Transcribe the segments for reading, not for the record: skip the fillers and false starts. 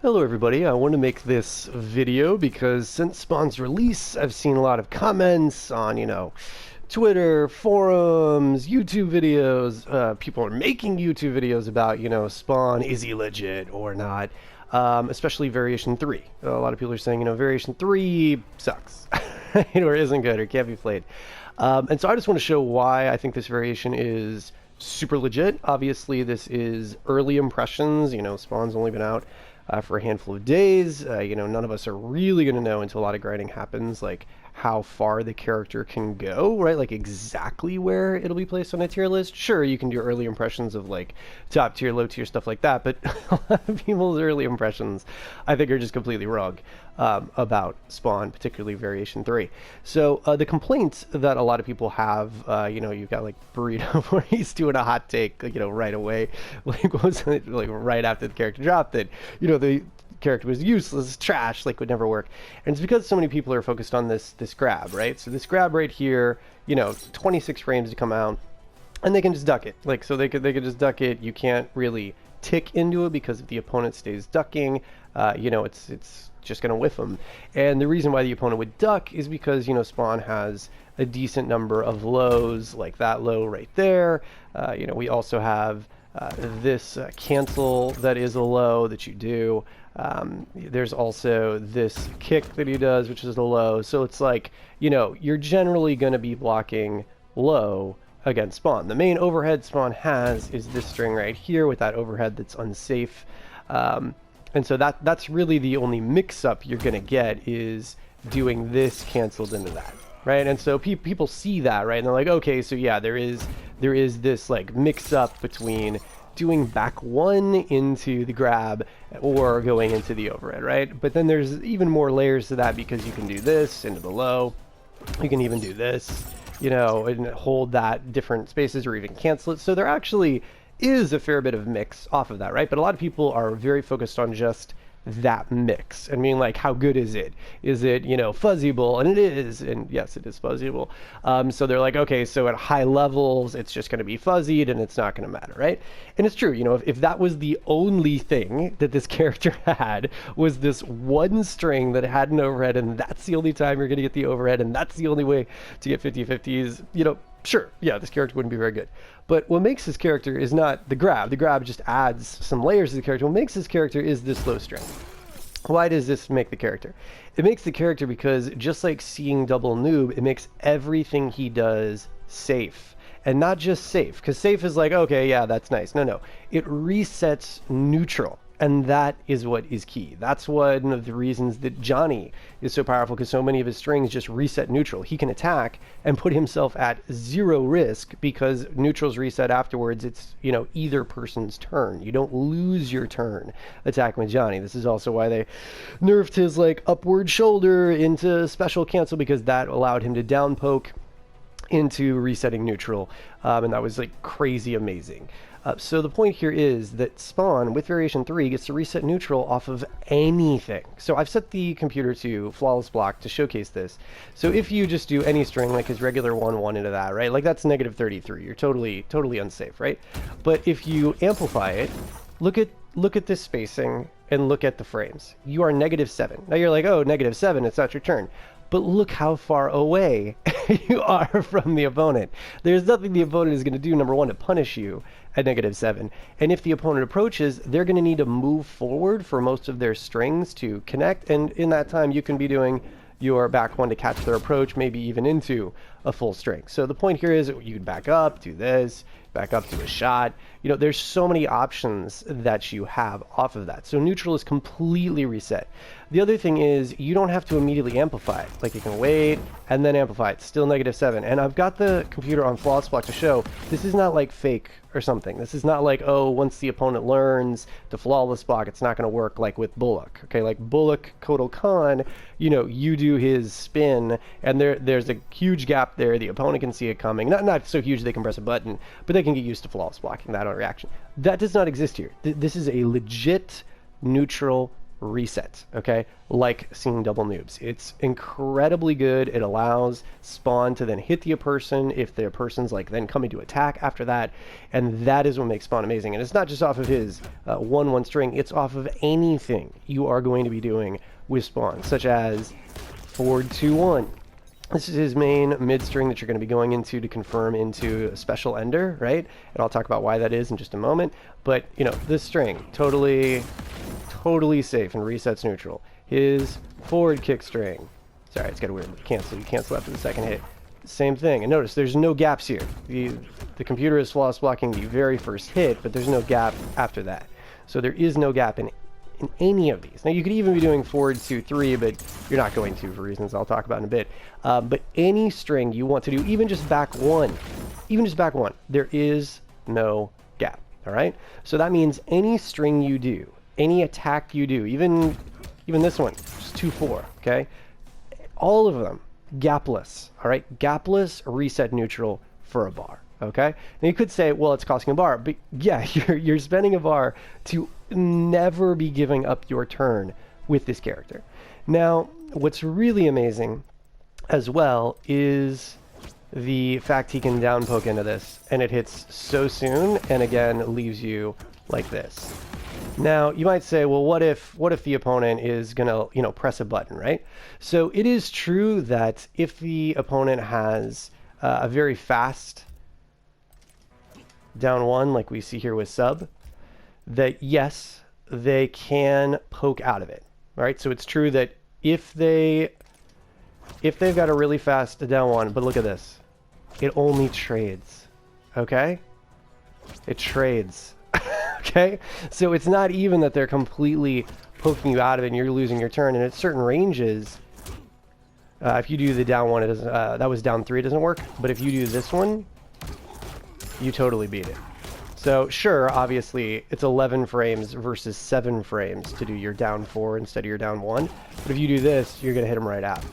Hello everybody, I want to make this video because since Spawn's release, I've seen a lot of comments on, Twitter, forums, YouTube videos. People are making YouTube videos about, Spawn, is he legit or not? Especially Variation 3. A lot of people are saying, Variation 3 sucks, or isn't good, or can't be played. And so I just want to show why I think this variation is super legit. Obviously, this is early impressions. Spawn's only been out for a handful of days. None of us are really going to know until a lot of grinding happens, like how far the character can go, right? Like exactly where it'll be placed on a tier list. Sure, you can do early impressions of like top tier, low tier, stuff like that, but a lot of people's early impressions, I think, are just completely wrong about Spawn, particularly Variation 3. So the complaint that a lot of people have, you've got like Burrito where he's doing a hot take, right away, like was it, like right after the character dropped, that the character was useless, trash, like would never work. And it's because so many people are focused on this grab, right? So this grab right here, 26 frames to come out, and they can just duck it. Like, so they could just duck it. You can't really tick into it because if the opponent stays ducking, it's just gonna whiff them. And the reason why the opponent would duck is because Spawn has a decent number of lows, like that low right there. We also have this cancel that is a low that you do. There's also this kick that he does, which is a low. So it's like, you're generally going to be blocking low against Spawn. The main overhead Spawn has is this string right here with that overhead that's unsafe. And so that's really the only mix-up you're going to get, is doing this canceled into that, right? And so people see that, right? And they're like, okay, so yeah, there is this like mix-up between doing back one into the grab or going into the overhead, right? But then there's even more layers to that, because you can do this into the low. You can even do this, and hold that different spaces or even cancel it. So there actually is a fair bit of mix off of that, right? But a lot of people are very focused on just that mix and being like, how good is it? Is it, fuzzyable? And it is, and yes, it is fuzzyable. So they're like, okay, so at high levels, it's just going to be fuzzied and it's not going to matter, right? And it's true, if that was the only thing that this character had, was this one string that had an overhead, and that's the only time you're going to get the overhead, and that's the only way to get 50-50s, sure, yeah, this character wouldn't be very good. But what makes this character is not the grab. The grab just adds some layers to the character. What makes this character is this low string. Why does this make the character? It makes the character because, just like seeing double noob, it makes everything he does safe. And not just safe, because safe is like, okay, yeah, that's nice. No. It resets neutral. And that is what is key. That's one of the reasons that Johnny is so powerful, because so many of his strings just reset neutral. He can attack and put himself at 0 risk, because neutral's reset afterwards. It's, either person's turn. You don't lose your turn attacking with Johnny. This is also why they nerfed his like upward shoulder into special cancel, because that allowed him to down poke into resetting neutral. And that was like crazy amazing. So the point here is that Spawn, with Variation 3, gets to reset neutral off of anything. So I've set the computer to flawless block to showcase this. So if you just do any string, like his regular 1-1 into that, right? Like that's negative 33. You're totally unsafe, right? But if you amplify it, look at this spacing and look at the frames. You are negative 7. Now you're like, oh, negative 7, it's not your turn. But look how far away you are from the opponent. There's nothing the opponent is going to do, number one, to punish you at negative 7. And if the opponent approaches, they're going to need to move forward for most of their strings to connect. And in that time, you can be doing your back one to catch their approach, maybe even into a full string. So the point here is you can back up, do this, back up to a shot. There's so many options that you have off of that. So neutral is completely reset. The other thing is you don't have to immediately amplify it. Like you can wait and then amplify it. Still negative 7. And I've got the computer on flawless block to show this is not like fake or something. This is not like, oh, once the opponent learns to flawless block, it's not going to work like with Bullock. Okay, like Bullock, Kotal Khan, you do his spin, and there's a huge gap there. The opponent can see it coming. Not so huge they can press a button, but they can get used to flawless blocking that on reaction. That does not exist here. This is a legit neutral reset, okay? Like seeing double noobs. It's incredibly good. It allows Spawn to then hit the person if the person's like then coming to attack after that, and that is what makes Spawn amazing. And it's not just off of his 1-1 string, it's off of anything you are going to be doing with Spawn, such as forward 2-1. This is his main mid string that you're going to be going into to confirm into a special ender, right? And I'll talk about why that is in just a moment. But, you know, this string, totally safe and resets neutral. His forward kick string, sorry, it's got a weird cancel. You cancel after the second hit. Same thing. And notice there's no gaps here. The computer is flawless blocking the very first hit, but there's no gap after that. So there is no gap in any of these. Now you could even be doing forward 2-3, but you're not going to for reasons I'll talk about in a bit. But any string you want to do, even just back one, there is no gap. All right. So that means any string you do, any attack you do, even this one, just 2-4. Okay, all of them gapless. All right, gapless, reset neutral for a bar. Okay, and you could say, well, it's costing a bar, but yeah, you're spending a bar to never be giving up your turn with this character. Now, what's really amazing as well is the fact he can down poke into this, and it hits so soon, and again leaves you like this. Now, you might say, well, what if the opponent is gonna, you know, press a button, right? So it is true that if the opponent has a very fast down one, like we see here with sub, that yes, they can poke out of it. All right, so it's true that if they've got a really fast down one, but look at this, it only trades. Okay, it trades. Okay, so it's not even that they're completely poking you out of it and you're losing your turn. And at certain ranges, if you do the down one, it doesn't. That was down 3, it doesn't work. But if you do this one, you totally beat it. So sure, obviously it's 11 frames versus 7 frames to do your down 4 instead of your down 1. But if you do this, you're gonna hit them right out.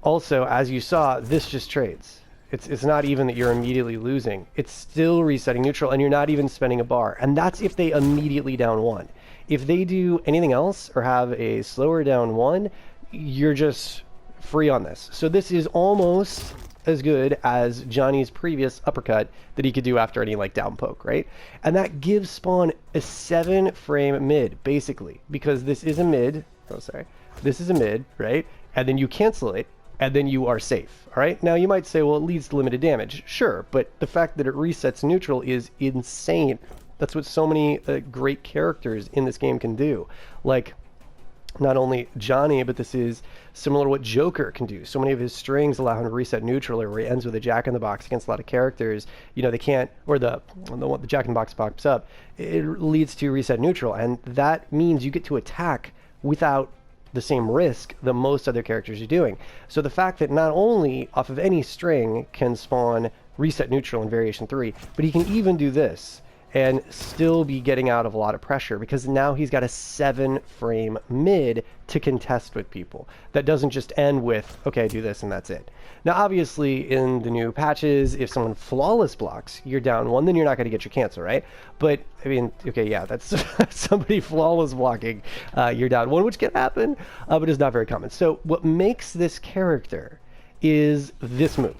Also, as you saw, this just trades. It's not even that you're immediately losing. It's still resetting neutral, and you're not even spending a bar. And that's if they immediately down 1. If they do anything else or have a slower down 1, you're just free on this. So this is almost as good as Johnny's previous uppercut that he could do after any like down poke, right? And that gives Spawn a 7-frame mid, basically, because this is a mid. Oh, sorry. This is a mid, right? And then you cancel it, and then you are safe. All right. Now you might say, well, it leads to limited damage. Sure, but the fact that it resets neutral is insane. That's what so many great characters in this game can do. Like, not only Johnny, but this is similar to what Joker can do. So many of his strings allow him to reset neutral, or he ends with a Jack in the Box against a lot of characters. You know, they can't, or the Jack in the Box pops up. It leads to reset neutral, and that means you get to attack without the same risk that most other characters are doing. So the fact that not only off of any string can Spawn reset neutral in variation 3, but he can even do this and still be getting out of a lot of pressure, because now he's got a 7-frame mid to contest with people. That doesn't just end with, okay, do this and that's it. Now, obviously, in the new patches, if someone flawless blocks, you're down 1, then you're not going to get your cancel, right? But, I mean, okay, yeah, that's somebody flawless blocking, you're down 1, which can happen, but is not very common. So what makes this character is this move.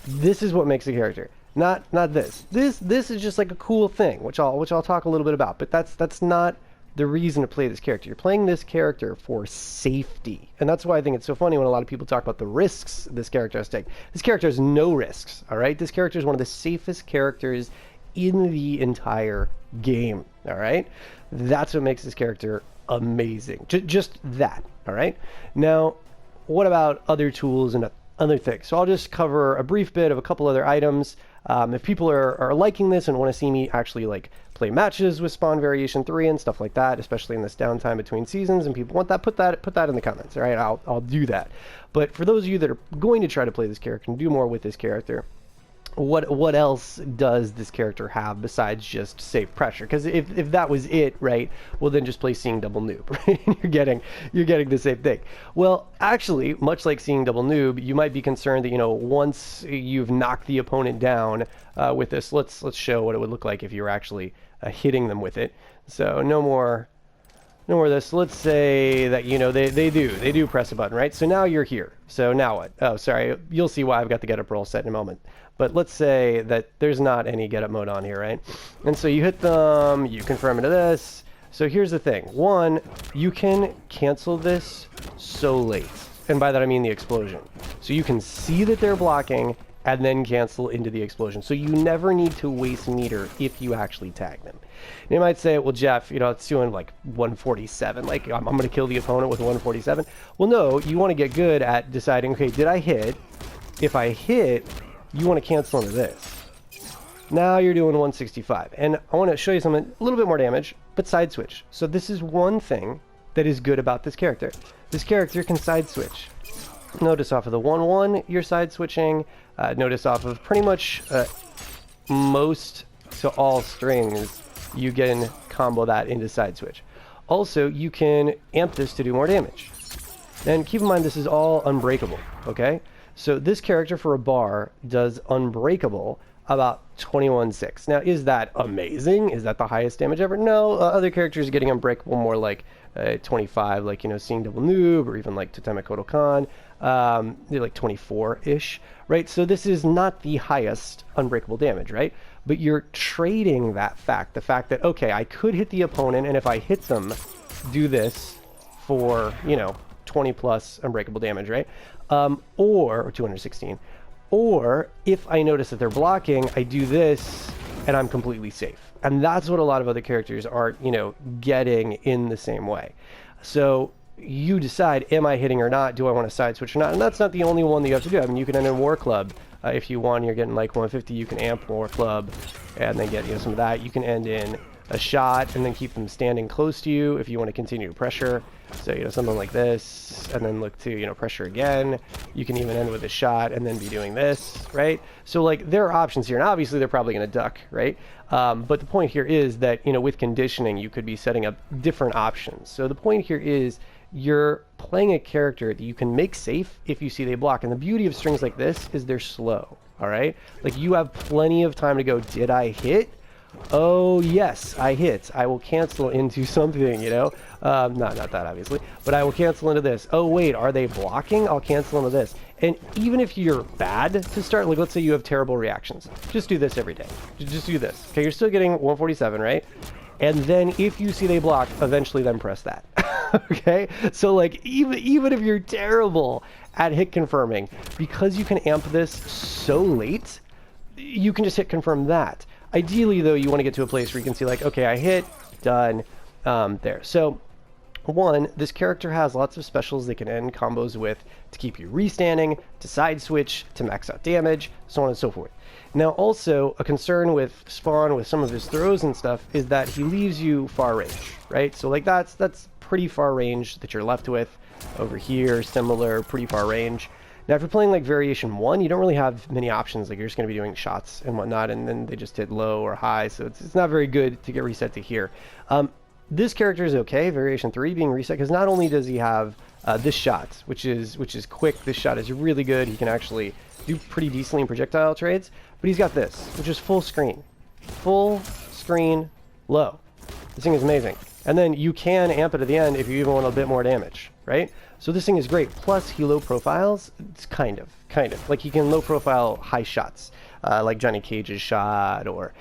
This is what makes a character. Not this. This is just like a cool thing, which I'll talk a little bit about. But that's not the reason to play this character. You're playing this character for safety, and that's why I think it's so funny when a lot of people talk about the risks this character has to take. This character has no risks. All right, this character is one of the safest characters in the entire game. All right, that's what makes this character amazing. Just that. All right. Now, what about other tools and other things? So I'll just cover a brief bit of a couple other items. If people are liking this and want to see me actually like play matches with Spawn Variation 3 and stuff like that, especially in this downtime between seasons, and people want that, put that in the comments. All right, I'll do that. But for those of you that are going to try to play this character and do more with this character, what else does this character have besides just safe pressure? Because if that was it, right, well then just play Seeing Double Noob, right? you're getting the same thing. Well, actually, much like Seeing Double Noob, you might be concerned that, you know, once you've knocked the opponent down with this, let's show what it would look like if you were actually hitting them with it. So no more ignore this. Let's say that, you know, they do press a button, right? So now you're here. So now what? Oh, sorry. You'll see why I've got the get up roll set in a moment. But let's say that there's not any get up mode on here, right? And so you hit them, you confirm into this. So here's the thing. One, you can cancel this so late. And by that I mean the explosion. So you can see that they're blocking and then cancel into the explosion. So you never need to waste meter if you actually tag them. And you might say, well, Jeff, you know, it's doing like 147. Like, I'm going to kill the opponent with 147. Well, no, you want to get good at deciding, okay, did I hit? If I hit, you want to cancel into this. Now you're doing 165. And I want to show you something, a little bit more damage, but side switch. So this is one thing that is good about this character. This character can side switch. Notice off of the 1-1, you're side switching. Notice off of pretty much most to all strings, you can combo that into side switch. Also, you can amp this to do more damage. And keep in mind, this is all unbreakable, okay? So this character for a bar does unbreakable about 21.6. Now, is that amazing? Is that the highest damage ever? No, other characters getting unbreakable more like 25, like, you know, Seeing Double Noob, or even like Totemic Kodokan. They're like 24-ish, right? So this is not the highest unbreakable damage, right? But you're trading that fact, the fact that, okay, I could hit the opponent, and if I hit them, do this for, you know, 20 plus unbreakable damage, right? Or 216. Or if I notice that they're blocking, I do this and I'm completely safe. And that's what a lot of other characters are, you know, getting in the same way. So you decide, am I hitting or not? Do I want to side switch or not? And that's not the only one that you have to do. I mean, you can end in War Club. If you want, you're getting like 150, you can amp War Club and then get, you know, some of that. You can end in a shot and then keep them standing close to you if you want to continue to pressure. So, you know, something like this, and then look to, you know, pressure again. You can even end with a shot and then be doing this, right? So, like, there are options here, and obviously they're probably going to duck, right? But the point here is that, you know, with conditioning, you could be setting up different options. So the point here is you're playing a character that you can make safe if you see they block. And the beauty of strings like this is they're slow, all right? Like, you have plenty of time to go, did I hit? Oh, yes, I hit. I will cancel into something, you know? Not that, obviously. But I will cancel into this. Oh, wait, are they blocking? I'll cancel into this. And even if you're bad to start, like, let's say you have terrible reactions. Just do this every day. Just do this. Okay, you're still getting 147, right? And then if you see they block, eventually then press that. Okay? So, like, even if you're terrible at hit confirming, because you can amp this so late, you can just hit confirm that. Ideally, though, you want to get to a place where you can see, like, okay, I hit, done, there. So, one, this character has lots of specials they can end combos with to keep you restanding, to side switch, to max out damage, so on and so forth. Now, also, a concern with Spawn, with some of his throws and stuff, is that he leaves you far range, right? So, like, that's pretty far range that you're left with. Over here, similar, pretty far range. Now, if you're playing like Variation 1, you don't really have many options. Like, you're just going to be doing shots and whatnot, and then they just hit low or high, so it's not very good to get reset to here. This character is okay, Variation 3 being reset, because not only does he have this shot, which is quick, this shot is really good. He can actually do pretty decently in projectile trades, but he's got this, which is full screen. Full screen, low. This thing is amazing. And then you can amp it at the end if you even want a bit more damage, right? So this thing is great. Plus, he low profiles. It's kind of. Like, he can low profile high shots, like Johnny Cage's shot, or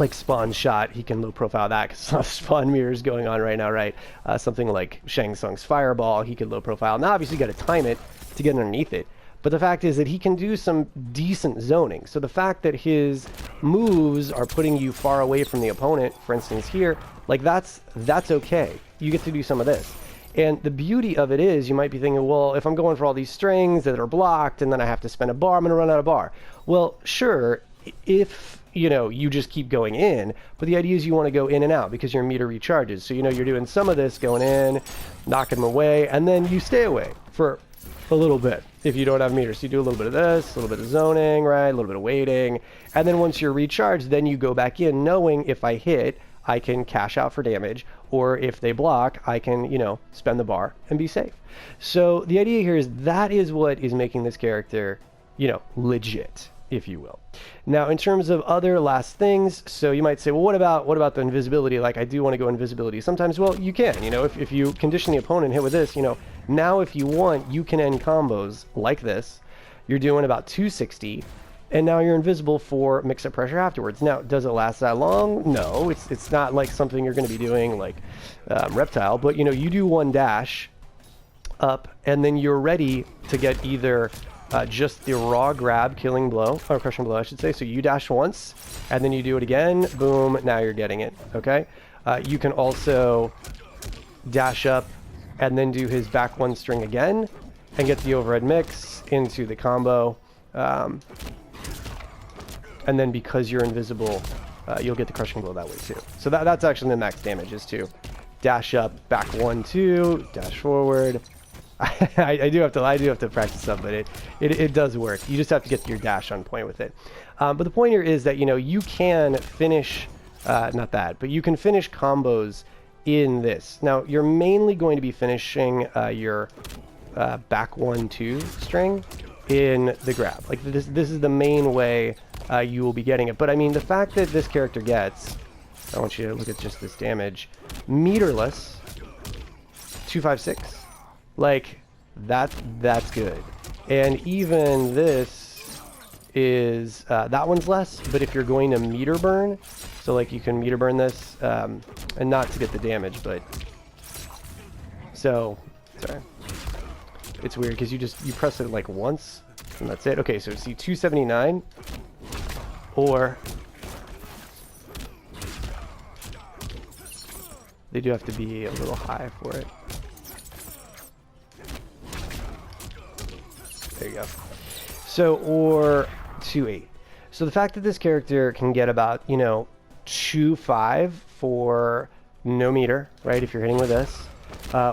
like Spawn's shot. He can low profile that because there's a lot of Spawn mirrors going on right now, right? Something like Shang Tsung's Fireball, he could low profile. Now, obviously, you got to time it to get underneath it. But the fact is that he can do some decent zoning. So the fact that his moves are putting you far away from the opponent, for instance here, like, that's okay. You get to do some of this. And the beauty of it is, you might be thinking, well, if I'm going for all these strings that are blocked and then I have to spend a bar, I'm going to run out of bar. Well, sure, if, you know, you just keep going in, but the idea is you want to go in and out because your meter recharges. So, you know, you're doing some of this going in, knocking them away, and then you stay away for a little bit if you don't have meters. So you do a little bit of this, a little bit of zoning, right, a little bit of waiting, and then once you're recharged, then you go back in knowing if I hit, I can cash out for damage, or if they block, I can, you know, spend the bar and be safe. So the idea here is that is what is making this character, you know, legit. if you will. Now, in terms of other last things, so you might say, well, what about the invisibility? Like, I do want to go invisibility sometimes. Well, you can, you know, if you condition the opponent, hit with this, you know, now if you want, you can end combos like this. You're doing about 260, and now you're invisible for mix-up pressure afterwards. Now, does it last that long? No, it's not like something you're going to be doing like Reptile, but, you know, you do one dash up, and then you're ready to get either just the raw grab, killing blow, or crushing blow, I should say. So you dash once, and then you do it again. Boom, now you're getting it, okay? You can also dash up and then do his back one string again and get the overhead mix into the combo. And then because you're invisible, you'll get the crushing blow that way too. So that's actually the max damage, is to dash up, back 1, 2, dash forward. I do have to practice some, but it does work. You just have to get your dash on point with it. But the point here is that, you know, you can finish, not that, but you can finish combos in this. Now, you're mainly going to be finishing your back 1, 2 string in the grab. Like, this is the main way you will be getting it. But I mean, the fact that this character gets, I want you to look at just this damage, meterless, 256. Like, that's good. And even this is, that one's less, but if you're going to meter burn, so like you can meter burn this, and not to get the damage, but, so, sorry. It's weird, because you press it like once, and that's it. Okay, so see 279, or, they do have to be a little high for it. There you go. So, or 2.8. So the fact that this character can get about, you know, 2.5 for no meter, right, if you're hitting with this,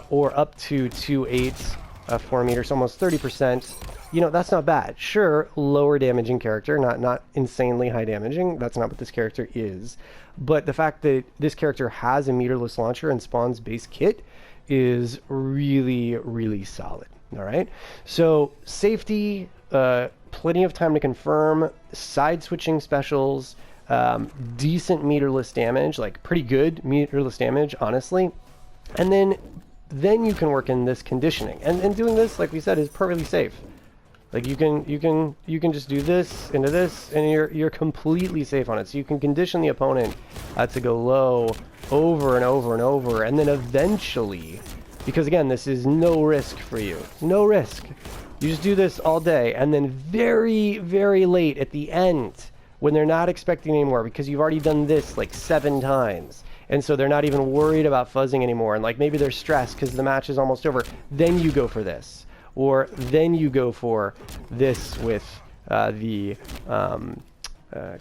or up to 2.8 for meters, almost 30%, you know, that's not bad. Sure, lower damaging character, not insanely high damaging. That's not what this character is. But the fact that this character has a meterless launcher and spawns base kit is really, really solid. All right, so safety, plenty of time to confirm, side switching specials, decent meterless damage, like pretty good meterless damage, honestly. And then you can work in this conditioning. And doing this, like we said, is perfectly safe. Like you can just do this into this, and you're completely safe on it. So you can condition the opponent to go low over and over and over, and then eventually, because again, this is no risk for you. No risk. You just do this all day, and then very, very late at the end, when they're not expecting anymore, because you've already done this like 7 times, and so they're not even worried about fuzzing anymore, and like maybe they're stressed because the match is almost over, then you go for this. Or then you go for this with the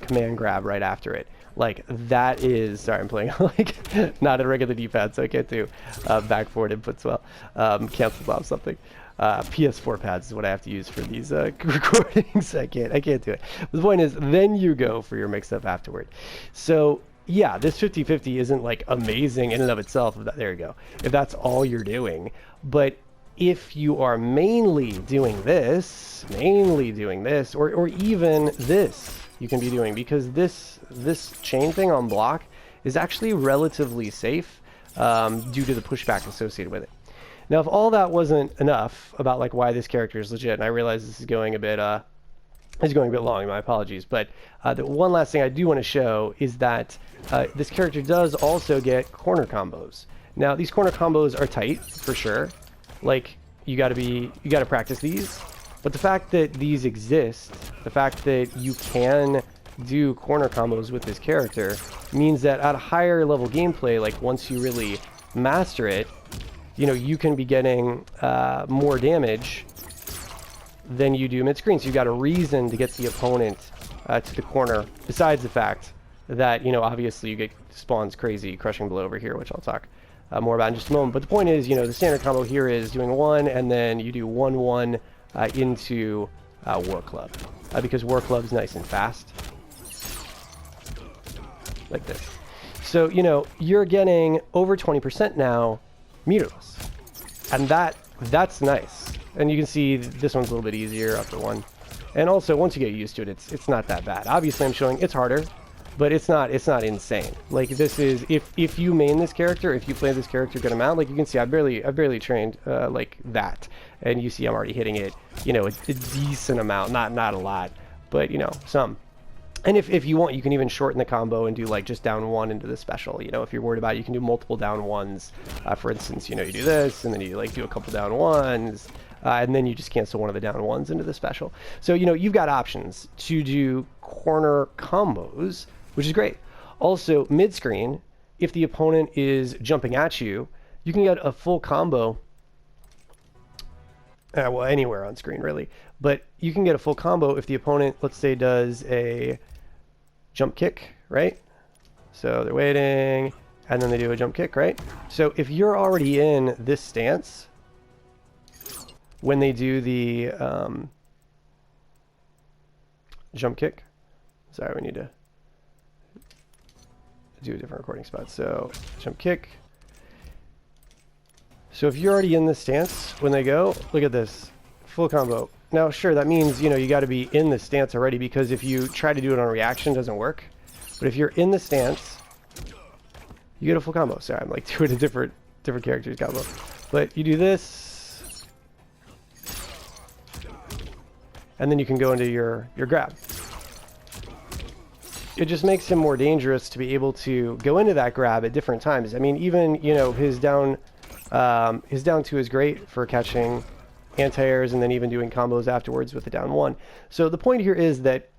command grab right after it. Like, that is, sorry, I'm playing like not a regular D-pad, so I can't do back forward inputs well. Cancel off something. PS4 pads is what I have to use for these recordings. I can't do it. But the point is, then you go for your mix-up afterward. So, yeah, this 50-50 isn't like amazing in and of itself. There you go. If that's all you're doing. But if you are mainly doing this, or even this, you can be doing, because this chain thing on block is actually relatively safe due to the pushback associated with it. Now, if all that wasn't enough about like why this character is legit, and I realize this is going a bit long, my apologies, but the one last thing I do want to show is that this character does also get corner combos. Now, these corner combos are tight for sure. Like, you gotta practice these, but the fact that these exist, the fact that you can do corner combos with this character, means that at a higher level gameplay, like once you really master it, you know, you can be getting more damage than you do mid-screen. So you got a reason to get the opponent to the corner, besides the fact that, you know, obviously you get spawns crazy crushing blow over here, which I'll talk more about in just a moment. But the point is, you know, the standard combo here is doing 1, and then you do 1-1 into War Club, because War Club's nice and fast, like this. So, you know, you're getting over 20% now meterless, and that's nice. And you can see this one's a little bit easier after 1, And also, once you get used to it, it's not that bad. Obviously, I'm showing it's harder, but it's not insane. Like, this is, if you main this character, if you play this character a good amount, like you can see, I've barely trained like that, and you see I'm already hitting it, you know, a decent amount, not a lot, but you know, some. And if you want, you can even shorten the combo and do like just down one into the special. You know, if you're worried about it, you can do multiple down ones. For instance, you know, you do this, and then you like do a couple down ones, and then you just cancel one of the down ones into the special. So, you know, you've got options to do corner combos, which is great. Also, mid-screen, if the opponent is jumping at you, you can get a full combo. Well, anywhere on screen, really. But you can get a full combo if the opponent, let's say, does a jump kick, right? So they're waiting, and then they do a jump kick, right? So if you're already in this stance, when they do the jump kick, sorry, we need to do a different recording spot. So jump kick. So if you're already in this stance, when they go, look at this, full combo. Now, sure, that means, you know, you got to be in the stance already, because if you try to do it on reaction, it doesn't work. But if you're in the stance, you get a full combo. Sorry, I'm like doing a different character's combo. But you do this, and then you can go into your grab. It just makes him more dangerous to be able to go into that grab at different times. I mean, even, you know, his down two is great for catching anti-airs and then even doing combos afterwards with the down one. So the point here is that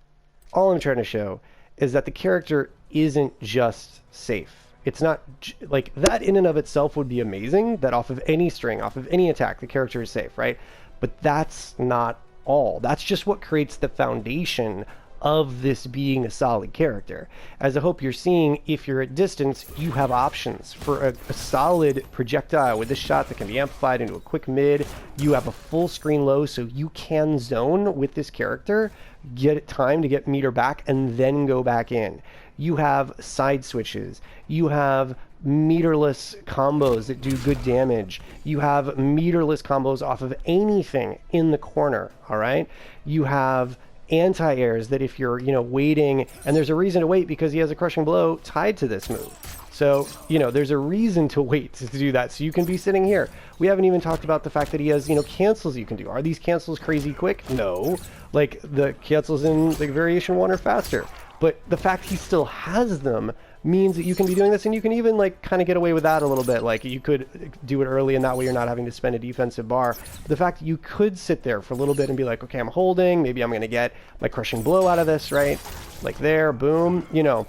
all I'm trying to show is that the character isn't just safe. It's not like that in and of itself would be amazing, that off of any string, off of any attack, the character is safe, right? But that's not all. That's just what creates the foundation of this being a solid character. As I hope you're seeing, if you're at distance, you have options for a solid projectile with this shot that can be amplified into a quick mid. You have a full screen low, so you can zone with this character, get time to get meter back, and then go back in. You have side switches. You have meterless combos that do good damage. You have meterless combos off of anything in the corner, all right? You have anti-airs that if you're, you know, waiting, and there's a reason to wait because he has a crushing blow tied to this move. So, you know, there's a reason to wait to do that. So you can be sitting here. We haven't even talked about the fact that he has, you know, cancels you can do. Are these cancels crazy quick? No. Like, the cancels in like variation 1 are faster. But the fact he still has them means that you can be doing this, and you can even like kind of get away with that a little bit. Like, you could do it early, and that way you're not having to spend a defensive bar. But the fact that you could sit there for a little bit and be like, okay, I'm holding, maybe I'm going to get my crushing blow out of this, right? Like there, boom, you know.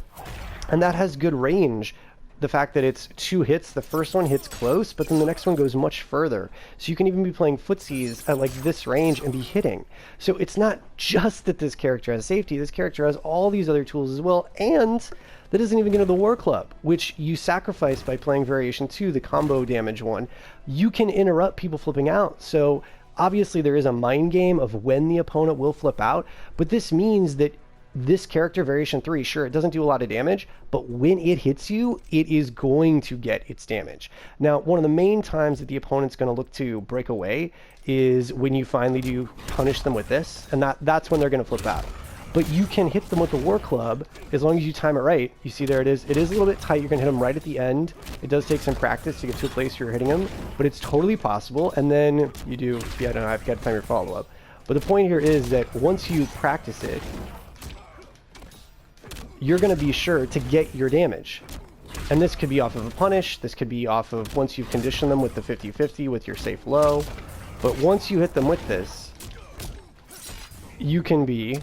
And that has good range. The fact that it's 2 hits, the first one hits close, but then the next one goes much further. So you can even be playing footsies at like this range and be hitting. So it's not just that this character has safety, this character has all these other tools as well, and that isn't even going to the War Club, which you sacrifice by playing variation 2, the combo damage one. You can interrupt people flipping out. So obviously there is a mind game of when the opponent will flip out, but this means that this character, variation 3, sure, it doesn't do a lot of damage, but when it hits you, it is going to get its damage. Now, one of the main times that the opponent's going to look to break away is when you finally do punish them with this, and that's when they're going to flip out. But you can hit them with the War Club as long as you time it right. You see there it is. It is a little bit tight. You're going to hit them right at the end. It does take some practice to get to a place where you're hitting them, but it's totally possible. And then you do, yeah, I don't know, I've got to time your follow-up. But the point here is that once you practice it, you're going to be sure to get your damage. And this could be off of a punish. This could be off of once you've conditioned them with the 50-50 with your safe low. But once you hit them with this, you can be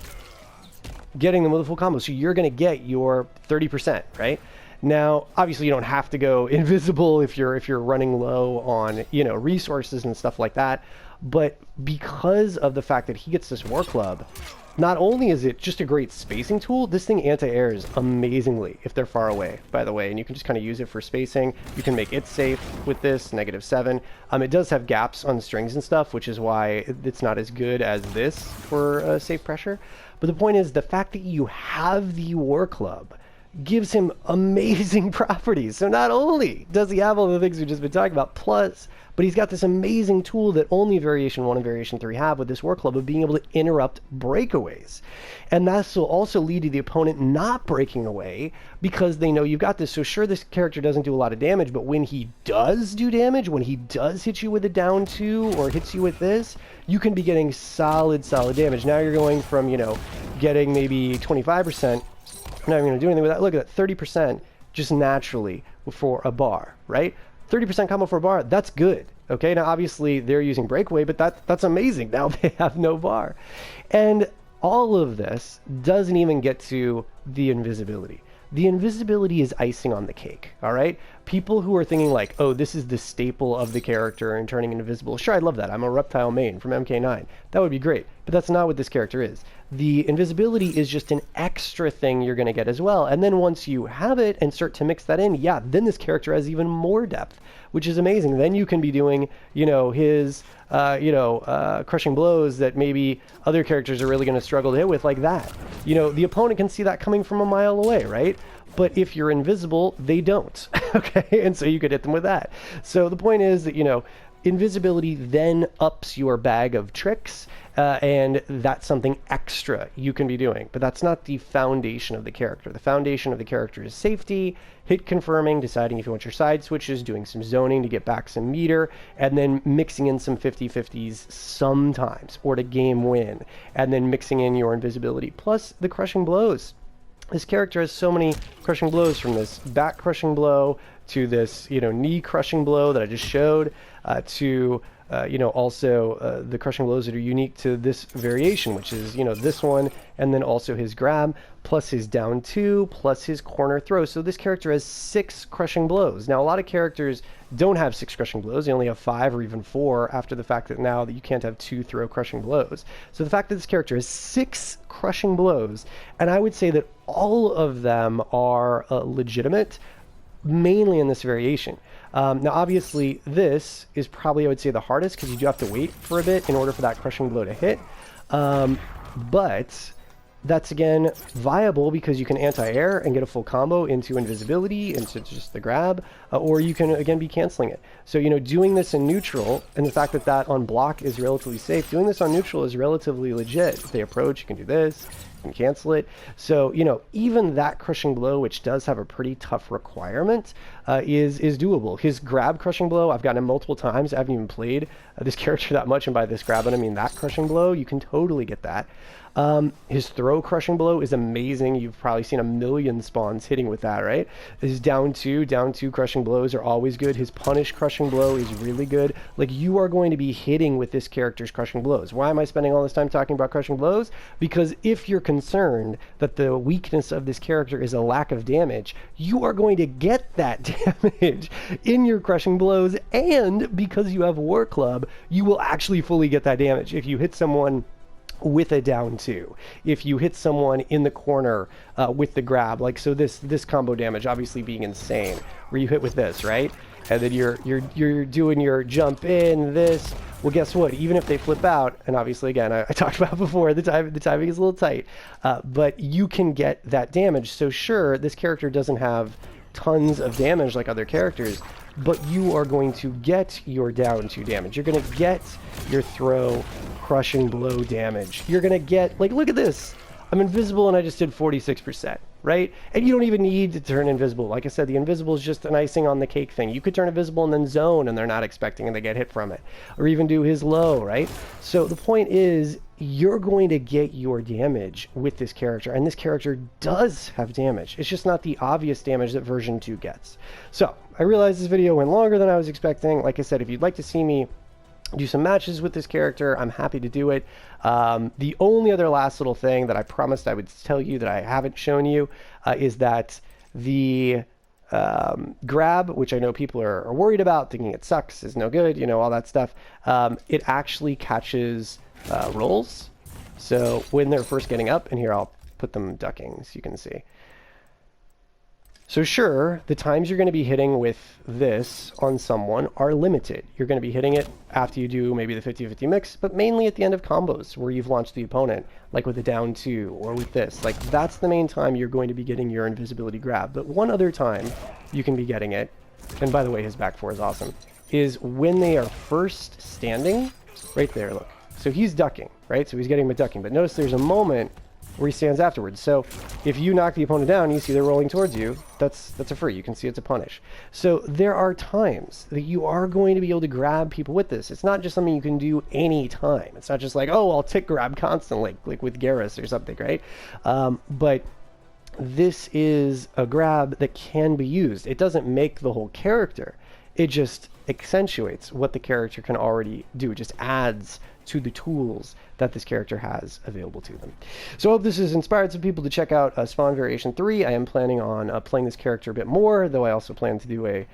getting them with a full combo. So you're going to get your 30%, right? Now, obviously you don't have to go invisible if you're running low on, you know, resources and stuff like that. But because of the fact that he gets this War Club, not only is it just a great spacing tool, this thing anti-airs amazingly if they're far away, by the way, and you can just kind of use it for spacing. You can make it safe with this, -7. It does have gaps on strings and stuff, which is why it's not as good as this for safe pressure. But the point is, the fact that you have the War Club gives him amazing properties. So not only does he have all the things we've just been talking about, but he's got this amazing tool that only Variation 1 and Variation 3 have with this War Club of being able to interrupt breakaways. And that will also lead to the opponent not breaking away because they know you've got this. So sure, this character doesn't do a lot of damage, but when he does do damage, when he does hit you with a down 2 or hits you with this, you can be getting solid damage. Now you're going from, getting maybe 25%. I'm not even going to do anything with that. Look at that, 30% just naturally for a bar, right? 30% combo for a bar, that's good. Okay, now obviously they're using breakaway, but that's amazing. Now they have no bar. And all of this doesn't even get to the invisibility. The invisibility is icing on the cake, all right? People who are thinking like, oh, this is the staple of the character and turning invisible. Sure, I'd love that. I'm a reptile main from MK9. That would be great. But that's not what this character is. The invisibility is just an extra thing you're going to get as well. And then once you have it and start to mix that in, yeah, then this character has even more depth, which is amazing. Then you can be doing, his, crushing blows that maybe other characters are really going to struggle to hit with, like that. The opponent can see that coming from a mile away, right? But if you're invisible, they don't. Okay, and so you could hit them with that. So the point is that, invisibility then ups your bag of tricks, and that's something extra you can be doing. But that's not the foundation of the character. The foundation of the character is safety, hit confirming, deciding if you want your side switches, doing some zoning to get back some meter, and then mixing in some 50-50s sometimes, or to game win, and then mixing in your invisibility, plus the crushing blows. This character has so many crushing blows, from this back crushing blow to this, knee crushing blow that I just showed, to, also the crushing blows that are unique to this variation, which is, this one, and then also his grab, plus his down 2, plus his corner throw. So this character has 6 crushing blows. Now, a lot of characters don't have 6 crushing blows. They only have 5 or even 4 after the fact that now that you can't have 2 throw crushing blows. So the fact that this character has 6 crushing blows, and I would say that all of them are legitimate, mainly in this variation. Now, obviously, this is probably, I would say, the hardest because you do have to wait for a bit in order for that crushing blow to hit. But that's, again, viable because you can anti-air and get a full combo into invisibility, into just the grab, or you can, again, be canceling it. So, doing this in neutral, and the fact that that on block is relatively safe, doing this on neutral is relatively legit. If they approach, you can do this, you can cancel it. So, even that crushing blow, which does have a pretty tough requirement, is doable. His grab crushing blow, I've gotten him multiple times. I haven't even played this character that much, and by this grab, I mean that crushing blow, you can totally get that. His throw crushing blow is amazing. You've probably seen a million spawns hitting with that, right? His down two crushing blows are always good. His punish crushing blow is really good. Like, you are going to be hitting with this character's crushing blows. Why am I spending all this time talking about crushing blows? Because if you're concerned that the weakness of this character is a lack of damage, you are going to get that damage in your crushing blows, and because you have War Club, you will actually fully get that damage. If you hit someone with a down 2, if you hit someone in the corner with the grab, like, so this combo damage obviously being insane, where you hit with this, right, and then you're doing your jump in this. Well, guess what, even if they flip out, and obviously, again, I talked about before, the timing is a little tight, but you can get that damage. So sure, this character doesn't have tons of damage like other characters, but you are going to get your down 2 damage. You're going to get your throw crushing blow damage. You're going to get, like, look at this. I'm invisible and I just did 46%, right? And you don't even need to turn invisible. Like I said, the invisible is just an icing on the cake thing. You could turn invisible and then zone and they're not expecting and they get hit from it. Or even do his low, right? So the point is, you're going to get your damage with this character, and this character does have damage. It's just not the obvious damage that version 2 gets. So I realize this video went longer than I was expecting. Like I said, if you'd like to see me do some matches with this character, I'm happy to do it. The only other last little thing that I promised I would tell you that I haven't shown you is that the grab, which I know people are worried about, thinking it sucks, is no good, all that stuff, it actually catches rolls. So when they're first getting up, and here I'll put them ducking so you can see. So sure, the times you're going to be hitting with this on someone are limited. You're going to be hitting it after you do maybe the 50-50 mix, but mainly at the end of combos where you've launched the opponent, like with the down 2 or with this. Like, that's the main time you're going to be getting your invisibility grab. But one other time you can be getting it, and by the way, his back 4 is awesome, is when they are first standing. Right there, look. So he's ducking, right? So he's getting him a ducking. But notice there's a moment where he stands afterwards. So if you knock the opponent down, you see they're rolling towards you, that's a free. You can see it's a punish. So there are times that you are going to be able to grab people with this. It's not just something you can do any time. It's not just like, oh, I'll tick grab constantly, like with Garrus or something, right? But this is a grab that can be used. It doesn't make the whole character. It just accentuates what the character can already do. It just adds to the tools that this character has available to them. So I hope this has inspired some people to check out Spawn Variation 3. I am planning on playing this character a bit more, though I also plan to do a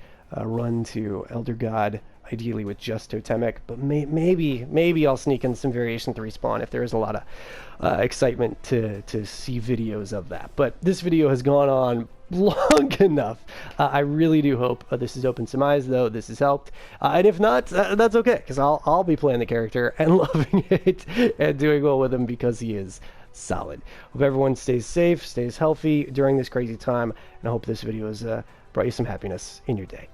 run to Elder God, ideally with just Totemic, but maybe I'll sneak in some Variation 3 Spawn if there is a lot of excitement to see videos of that. But this video has gone on long enough. I really do hope this has opened some eyes, though. This has helped. And if not, that's okay, because I'll be playing the character and loving it and doing well with him because he is solid. Hope everyone stays safe, stays healthy during this crazy time, and I hope this video has brought you some happiness in your day.